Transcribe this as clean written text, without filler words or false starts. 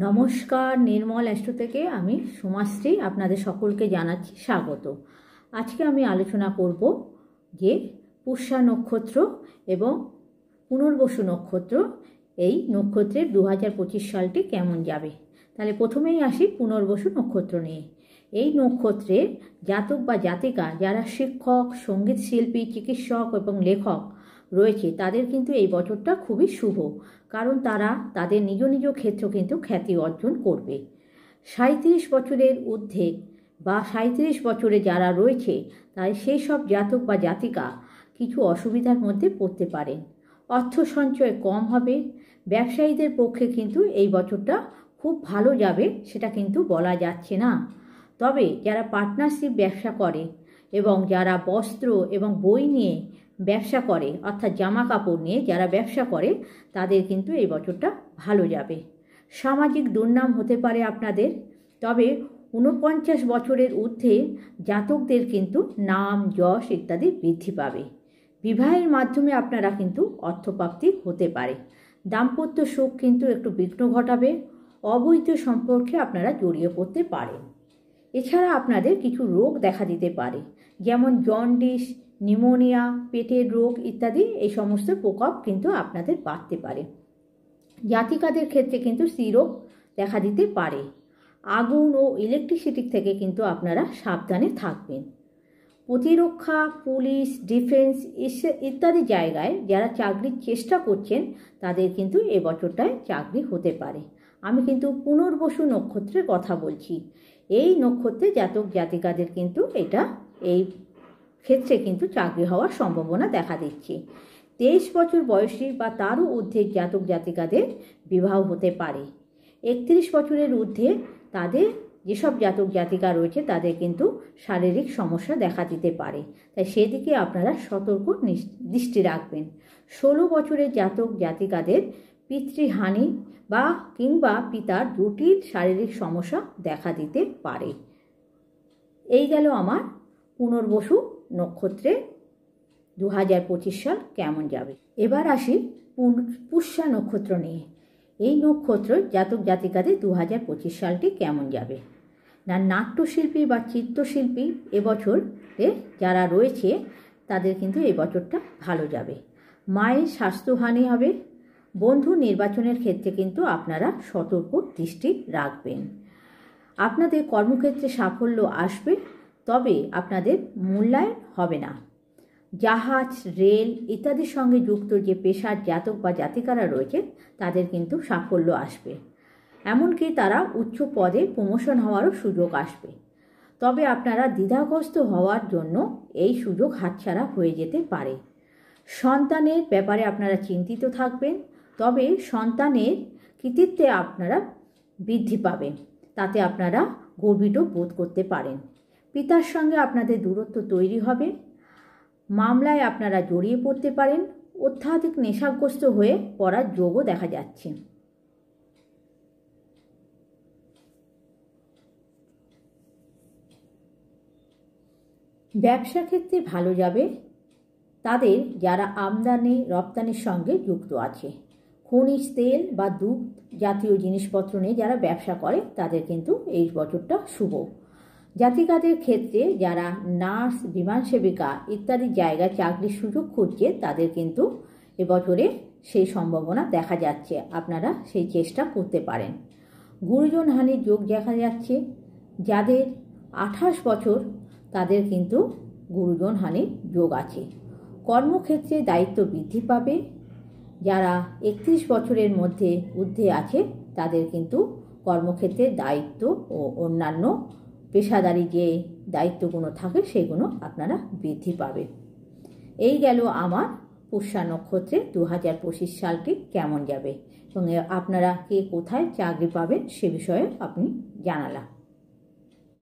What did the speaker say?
নমস্কার, নির্মল অ্যাস্ট্রো থেকে আমি সোমাশ্রী আপনাদের সকলকে জানাচ্ছি স্বাগত। আজকে আমি আলোচনা করব যে পুষ্যা নক্ষত্র এবং পুনর্বসু নক্ষত্র, এই নক্ষত্রের 2025 সালটি কেমন যাবে। তাহলে প্রথমেই আসি পুনর্বসু নক্ষত্র নিয়ে। এই নক্ষত্রের জাতক বা জাতিকা যারা শিক্ষক, সঙ্গীত শিল্পী, চিকিৎসক এবং লেখক রয়েছে তাদের কিন্তু এই বছরটা খুবই শুভ, কারণ তারা তাদের নিজ নিজ ক্ষেত্র কিন্তু খ্যাতি অর্জন করবে। 37 বছরের ঊর্ধ্বে বা 37 বছরে যারা রয়েছে তাই সেই সব জাতক বা জাতিকা কিছু অসুবিধার মধ্যে পড়তে পারেন। অর্থ সঞ্চয় কম হবে। ব্যবসায়ীদের পক্ষে কিন্তু এই বছরটা খুব ভালো যাবে সেটা কিন্তু বলা যাচ্ছে না। তবে যারা পার্টনারশিপ ব্যবসা করে এবং যারা বস্ত্র এবং বই নিয়ে ব্যবসা করে, অর্থাৎ জামা কাপড় নিয়ে যারা ব্যবসা করে তাদের কিন্তু এই বছরটা ভালো যাবে। সামাজিক দুর্নাম হতে পারে আপনাদের, তবে 49 বছরের ঊর্ধ্বে জাতকদের কিন্তু নাম, যশ ইত্যাদি বৃদ্ধি পাবে। বিবাহের মাধ্যমে আপনারা কিন্তু অর্থপ্রাপ্তি হতে পারে। দাম্পত্য সুখ কিন্তু একটু বিঘ্ন ঘটাবে। অবৈধ সম্পর্কে আপনারা জড়িয়ে পড়তে পারেন। এছাড়া আপনাদের কিছু রোগ দেখা দিতে পারে, যেমন জন্ডিস, নিউমোনিয়া, পেটের রোগ ইত্যাদি। এই সমস্ত প্রকোপ কিন্তু আপনাদের বাড়তে পারে। জাতিকাদের ক্ষেত্রে কিন্তু স্ত্রীরোগ দেখা দিতে পারে। আগুন ও ইলেকট্রিসিটি থেকে কিন্তু আপনারা সাবধানে থাকবেন। প্রতিরক্ষা, পুলিশ, ডিফেন্স ইত্যাদি জায়গায় যারা চাকরির চেষ্টা করছেন তাদের কিন্তু এ বছরটায় চাকরি হতে পারে। আমি কিন্তু পুনর্বসু নক্ষত্রের কথা বলছি। এই নক্ষত্রে জাতক জাতিকাদের কিন্তু এই ক্ষেত্রে কিন্তু চাকরি হওয়ার সম্ভাবনা দেখা দিচ্ছে। 23 বছর বয়সী বা তারও ঊর্ধ্বে জাতক জাতিকাদের বিবাহ হতে পারে। 31 বছরের ঊর্ধ্বে তাদের যেসব জাতক জাতিকা রয়েছে তাদের কিন্তু শারীরিক সমস্যা দেখা দিতে পারে, তাই সেদিকে আপনারা সতর্ক দৃষ্টি রাখবেন। 16 বছরের জাতক জাতিকাদের পিতৃহানি বা কিংবা পিতার জটিল শারীরিক সমস্যা দেখা দিতে পারে। এই গেল আমার পুনর্বসু নক্ষত্রে 2025 সাল কেমন যাবে। এবার আসি পুষ্যা নক্ষত্র নিয়ে। এই নক্ষত্র জাতক জাতিকাদের 2025 সালটি কেমন যাবে। না, নাট্যশিল্পী বা চিত্রশিল্পী এবছরে যারা রয়েছে তাদের কিন্তু এই বছরটা ভালো যাবে। মায়ের স্বাস্থ্যহানি হবে। বন্ধু নির্বাচনের ক্ষেত্রে কিন্তু আপনারা সতর্ক দৃষ্টি রাখবেন। আপনাদের কর্মক্ষেত্রে সাফল্য আসবে, তবে আপনাদের মূল্যায়ন হবে না। জাহাজ, রেল ইত্যাদির সঙ্গে যুক্ত যে পেশার জাতক বা জাতিকারা রয়েছে তাদের কিন্তু সাফল্য আসবে। এমনকি তারা উচ্চ পদে প্রমোশন হওয়ারও সুযোগ আসবে। তবে আপনারা দ্বিধাগ্রস্ত হওয়ার জন্য এই সুযোগ হাতছাড়া হয়ে যেতে পারে। সন্তানের ব্যাপারে আপনারা চিন্তিত থাকবেন, তবে সন্তানের কৃতিত্বে আপনারা বৃদ্ধি পাবেন, তাতে আপনারা গর্বিত বোধ করতে পারেন। পিতার সঙ্গে আপনাদের দূরত্ব তৈরি হবে। মামলায় আপনারা জড়িয়ে পড়তে পারেন। অত্যাধিক নেশাগ্রস্ত হয়ে পড়ার যোগও দেখা যাচ্ছে। ব্যবসা ক্ষেত্রে ভালো যাবে তাদের যারা আমদানি রপ্তানির সঙ্গে যুক্ত আছে। খনিজ তেল বা দুধ জাতীয় জিনিসপত্র নিয়ে যারা ব্যবসা করে তাদের কিন্তু এই বছরটা শুভ। জাতিকাদের ক্ষেত্রে যারা নার্স, বিমান সেবিকা ইত্যাদি জায়গায় চাকরির সুযোগ খুঁজছে তাদের কিন্তু এবছরে সেই সম্ভাবনা দেখা যাচ্ছে। আপনারা সেই চেষ্টা করতে পারেন। গুরুজন হানির যোগ দেখা যাচ্ছে। যাদের 28 বছর তাদের কিন্তু গুরুজন হানির যোগ আছে। কর্মক্ষেত্রে দায়িত্ব বৃদ্ধি পাবে। যারা 31 বছরের মধ্যে ঊর্ধ্বে আছে তাদের কিন্তু কর্মক্ষেত্রে দায়িত্ব ও অন্যান্য পেশাদারি যে দায়িত্বগুলো থাকে সেগুলো আপনারা বৃদ্ধি পাবে। এই গেল আমার পুষ্যা নক্ষত্রে 2025 সালটি কেমন যাবে এবং আপনারা কে কোথায় চাকরি পাবেন সে বিষয়ে আপনি জানালাম।